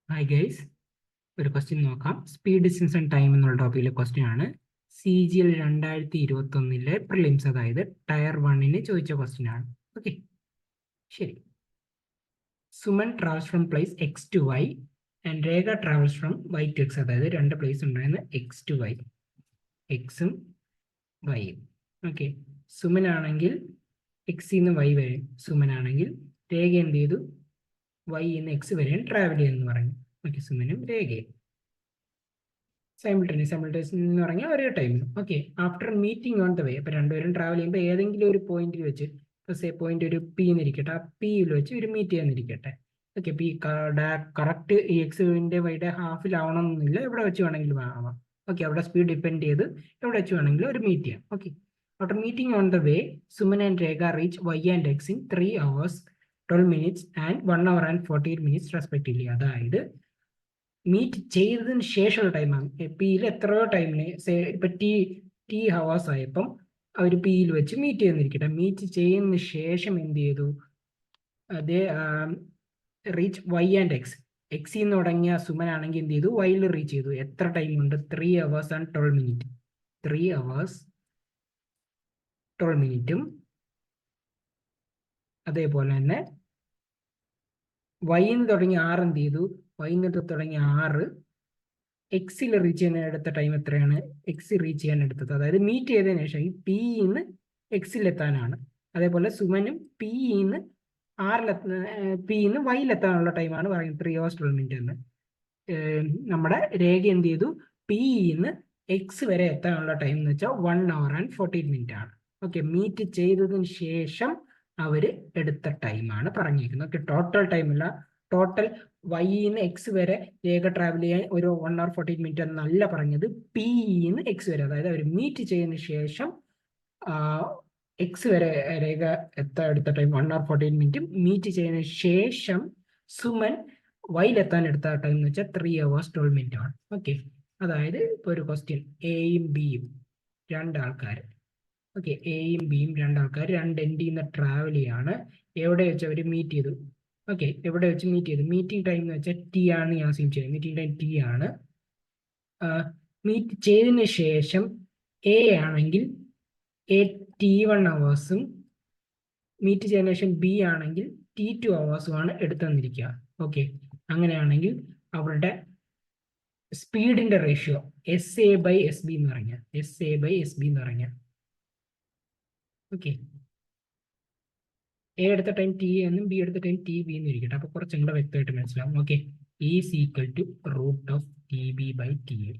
Hi guys, ഒരു question നോക്കാം. Speed, distance and time എന്നുള്ള ടോപ്പിക്കിലെ ക്വസ്റ്റ്യൻ ആണ്. CGL 2021 പ്രിലിംസ്, അതായത് ടയർ 1 ചോദിച്ച ക്വസ്റ്റ്യൻ ആണ്. ഓക്കെ, ശരി. Suman travels from place X to Y and Rekha travels from Y to X. അതായത് രണ്ട് പ്ലേസ് ഉണ്ടായിരുന്നു, എക്സ് ടു വൈ, എക്സും വൈയും. ഓക്കെ, സുമൻ ആണെങ്കിൽ എക്സിന്ന് വൈ വരെ, സുമൻ ആണെങ്കിൽ രേഖ എന്ത് ചെയ്തു, വൈന്ന് എക്സ് വരെയും ട്രാവൽ ചെയ്യുന്നു പറഞ്ഞു. ഓക്കെ, സുമനും രേഖയും സൈമിൾട്ടേനിയസ് എന്ന് പറഞ്ഞാൽ ഒരേ ടൈമിൽ. Okay, after meeting on the വേ, അപ്പോൾ രണ്ടുപേരും ട്രാവൽ ചെയ്യുമ്പോൾ ഏതെങ്കിലും ഒരു പോയിന്റിൽ വെച്ച്, പോയിന്റ് ഒരു പി എന്നിരിക്കട്ടെ, ആ പിയിൽ വെച്ച് ഒരു മീറ്റ് ചെയ്യാന്നിരിക്കട്ടെ. ഓക്കെ, പി കറക്റ്റ് ഈ എക്സിന്റെ വൈയുടെ ഹാഫിലാവണമെന്നില്ല, എവിടെ വെച്ച് വേണമെങ്കിലും ആവാം. ഓക്കെ, അവിടെ സ്പീഡ് ഡിപ്പെൻഡ് ചെയ്ത് എവിടെ വെച്ച് വേണമെങ്കിലും ഒരു മീറ്റ് ചെയ്യാം. Okay, after meeting on the way, Suman and Rekha reach Y and X in 3 hours 12 minutes and 1 hour and 14 minutes respectively. അതായത് മീറ്റ് ചെയ്തതിന് ശേഷമുള്ള ടൈമാണ്. പിയിൽ എത്രയോ ടൈമിന്, ഇപ്പൊ ടി ഹവേഴ്സ് ആയപ്പം അവർ പിയിൽ വെച്ച് മീറ്റ് ചെയ്യുന്നിരിക്കട്ടെ. മീറ്റ് ചെയ്യുന്നതിന് ശേഷം എന്ത് ചെയ്തു, അതേ റീച്ച് വൈ ആൻഡ് എക്സ്. എക്സിൽ നിന്ന് തുടങ്ങിയ സുമൻ ആണെങ്കിൽ എന്ത് ചെയ്തു, വൈയിൽ റീച്ച് ചെയ്തു. എത്ര ടൈം ഉണ്ട്? 3 hours and 12 minutes. 3 hours 12 minutes. അതേപോലെ തന്നെ വൈന്ന് തുടങ്ങിയ 6 എന്ത് ചെയ്തു, വൈന്ന് തുടങ്ങിയ 6 എക്സിൽ റീച്ച് ചെയ്യാൻ എടുത്ത ടൈം എത്രയാണ്? എക്സ് റീച്ച് ചെയ്യാൻ എടുത്തത്, അതായത് മീറ്റ് ചെയ്തതിനു ശേഷം ഈ പിന്ന് എക്സിലെത്താനാണ്. അതേപോലെ സുമനും പിന്ന് പിന്ന് വൈയിലെത്താനുള്ള ടൈമാണ് പറയുന്നത് 3 hours 12 minutes എന്ന്. നമ്മുടെ രേഖ എന്ത് ചെയ്തു, പിന്ന് എക്സ് വരെ എത്താനുള്ള ടൈം എന്ന് വെച്ചാൽ 1 hour and 14 minutes ആണ്. ഓക്കെ, മീറ്റ് ചെയ്തതിന് ശേഷം അവര് എടുത്ത ടൈമാണ് പറഞ്ഞിരിക്കുന്നത്. ഓക്കെ, ടോട്ടൽ ടൈം അല്ല, ടോട്ടൽ വൈന്ന് എക്സ് വരെ രേഖ ട്രാവൽ ചെയ്യാൻ ഒരു 1 hour 14 minutes എന്നല്ല പറഞ്ഞത്, പിന്ന് എക്സ് വരെ, അതായത് അവർ മീറ്റ് ചെയ്തതിന് ശേഷം എക്സ് വരെ രേഖ എടുത്ത ടൈം 1 hour 14 minutes. മീറ്റ് ചെയ്തതിന് ശേഷം സുമൻ വൈയിലെത്താൻ എടുത്ത ടൈം എന്ന് വെച്ചാൽ 3 hours 12 minutes ആണ്. ഓക്കെ, അതായത് ഇപ്പോൾ ഒരു ക്വസ്റ്റ്യൻ, എയും ബിയും രണ്ടാൾക്കാർ. ഓക്കെ, എയും ബിയും രണ്ടാൾക്കാർ രണ്ട് എൻഡിൽ നിന്ന് ട്രാവൽ ചെയ്യാണ്. എവിടെ വെച്ച് അവർ മീറ്റ് ചെയ്തു? ഓക്കെ, എവിടെ വെച്ച് മീറ്റ് ചെയ്തു? മീറ്റിംഗ് ടൈം എന്ന് വെച്ചാൽ ടി ആണ് ഞാൻ അസ്യൂം ചെയ്യുന്നത്. മീറ്റിംഗ് ടൈം ടി ആണ്. മീറ്റ് ചെയ്തതിന് ശേഷം എ ആണെങ്കിൽ T1 hours-ഉം മീറ്റ് ചെയ്തതിനു ശേഷം ബി ആണെങ്കിൽ T2 hours-ഉമാണ് എടുത്തെന്നിരിക്കുക. ഓക്കെ, അങ്ങനെയാണെങ്കിൽ അവരുടെ സ്പീഡിന്റെ റേഷ്യോ SA/SB എന്ന് പറഞ്ഞാൽ, SA/SB എന്ന് പറഞ്ഞാൽ, ഓക്കെ, എ എടുത്ത ടൈം ടി എന്നും ബി എടുത്ത ടൈം ടി ബി എന്ന് ഇരിക്കട്ടെ. അപ്പൊ കുറച്ചും കൂടെ വ്യക്തമായിട്ട് മനസ്സിലാവും. Okay, is equal to √TB/TA.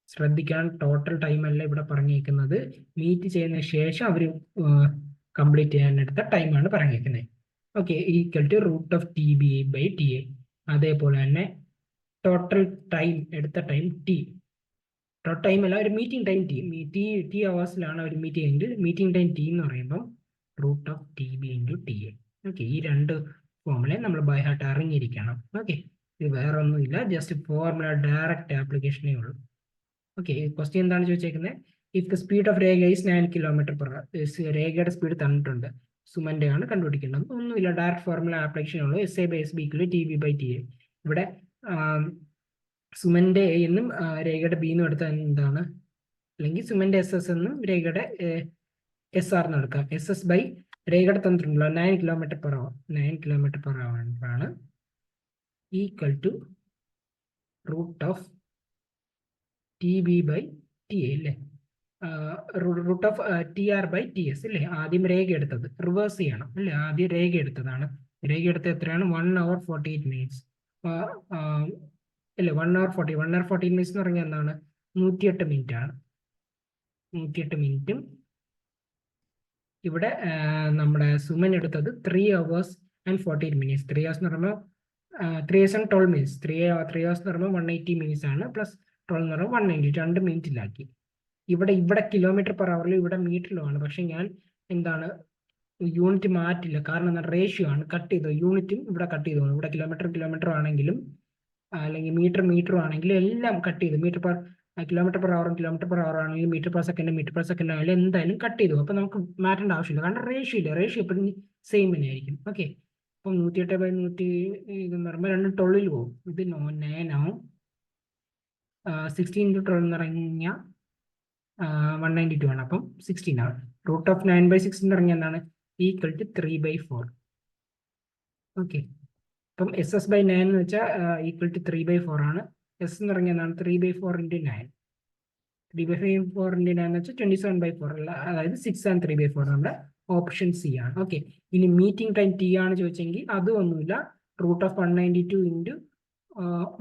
ശ്രദ്ധിക്കാൻ, ടോട്ടൽ ടൈം അല്ല ഇവിടെ പറഞ്ഞേക്കുന്നത്, മീറ്റ് ചെയ്യുന്ന ശേഷം അവർ കംപ്ലീറ്റ് ചെയ്യാൻ എടുത്ത ടൈമാണ് പറഞ്ഞേക്കുന്നത്. Okay, equal to √TB/TA. അതേപോലെ തന്നെ ടോട്ടൽ ടൈം എടുത്ത ടൈം ടി, ടോട്ടൽ ടൈം അല്ല, ഒരു മീറ്റിംഗ് ടൈം ടി ഹവേഴ്സിലാണ് അവർ മീറ്റ് ചെയ്യുന്നത്. മീറ്റിംഗ് ടൈം ടി എന്ന് പറയുമ്പോൾ √TB/TA. ഓക്കെ, ഈ രണ്ട് ഫോമുലയും നമ്മൾ ബൈ ഹാർട്ട് അറിഞ്ഞിരിക്കണം. ഓക്കെ, ഇത് വേറെ ഒന്നുമില്ല, ജസ്റ്റ് ഫോർമുല ഡയറക്റ്റ് ആപ്ലിക്കേഷനേ ഉള്ളൂ. ഓക്കെ, ക്വസ്റ്റ്യൻ എന്താണ് ചോദിച്ചേക്കുന്നത്? If the speed of Rekha is 9 km/h. രേഖയുടെ സ്പീഡ് തന്നിട്ടുണ്ട്, സുമന്റെ ആണ് കണ്ടുപിടിക്കേണ്ടത്. ഒന്നുമില്ല, ഡയറക്റ്റ് ഫോർമുല ആപ്ലിക്കേഷൻ ഉള്ളൂ. SA/SB = TB/TA. ഇവിടെ സുമന്റെ എ എന്നും രേഖയുടെ ബി എന്നും എടുത്താൽ എന്താണ്, അല്ലെങ്കിൽ സുമന്റെ SS എന്നും രേഖയുടെ SR എന്ന് എടുക്കാം. SS ബൈ രേഖയുടെ തന്നിട്ടുണ്ടല്ലോ 9 km/h. 9 km/h ആണ് ഈക്വൽ ടു √TB/TA അല്ലേ, √TR/TS അല്ലേ. ആദ്യം രേഖ എടുത്തത്, റിവേഴ്സ് ചെയ്യണം അല്ലേ, ആദ്യം രേഖ എടുത്തതാണ്. രേഖ എടുത്തത് എത്രയാണ്? 1 hour 48 minutes അല്ലേ. 1 hour 14 minutes എന്ന് പറഞ്ഞാൽ എന്താണ്? 108 മിനിറ്റ് ആണ്. 108 മിനിറ്റും ഇവിടെ നമ്മുടെ സുമൻ എടുത്തത് 3 hours and 14 minutes. 3 hours എന്ന് പറയുമ്പോൾ 3 hours and 12 minutes. 3 hours എന്ന് പറയുമ്പോൾ 180 minutes ആണ്, പ്ലസ് 12 എന്ന് പറയുമ്പോൾ 190, 2 മിനിറ്റിലാക്കി. ഇവിടെ km/h ഇവിടെ മീറ്ററിലുമാണ്. പക്ഷെ ഞാൻ എന്താണ്, യൂണിറ്റ് മാറ്റില്ല, കാരണം എന്താ, റേഷ്യോ ആണ്, കട്ട് ചെയ്തോ, യൂണിറ്റും ഇവിടെ കട്ട് ചെയ്തു. ഇവിടെ കിലോമീറ്റർ ആണെങ്കിലും അല്ലെങ്കിൽ മീറ്ററും ആണെങ്കിലും എല്ലാം കട്ട് ചെയ്തു. km/h ആണെങ്കിലും മീറ്റർ പെർ സെക്കൻഡ് ആണെങ്കിലും എന്തായാലും കട്ട് ചെയ്തു. അപ്പൊ നമുക്ക് മാറ്റേണ്ട ആവശ്യമില്ല, കാരണം റേഷ്യോ ഇല്ല, റേഷ്യോ എപ്പോഴും സെയിം തന്നെ ആയിരിക്കും. ഓക്കെ, അപ്പം 108/100 ഇതെന്ന് പറയുമ്പോൾ രണ്ടും 12 പോകും. ഇത് 9 ആവും. 16 × 12 എന്ന് പറഞ്ഞാൽ 192 ആണ്. അപ്പം 16 ആണ്. √9/6 എന്ന് പറഞ്ഞാൽ എന്താണ്? Equal to 3/4. ഓക്കെ. അപ്പം SS/9 എന്ന് വെച്ചാൽ ഈക്വൽ ടു 3/4 ആണ്. എസ് എന്ന് പറഞ്ഞാൽ എന്താണ്? 3/4 × 9. 3/4 × 9 എന്ന് വെച്ചാൽ 27/4 അല്ല, അതായത് 6 and 3/4 നമ്മുടെ ഓപ്ഷൻ സി ആണ്. ഓക്കെ. ഇനി മീറ്റിംഗ് ടൈം ടി ആണ് ചോദിച്ചെങ്കിൽ അതും ഒന്നുമില്ല, √192 ×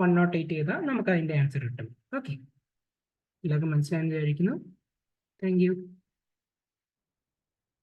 108 ചെയ്താൽ നമുക്ക് അതിന്റെ ആൻസർ കിട്ടും. ഓക്കെ. എല്ലാവർക്കും മനസ്സിലായെന്ന് വിചാരിക്കുന്നു. Thank you.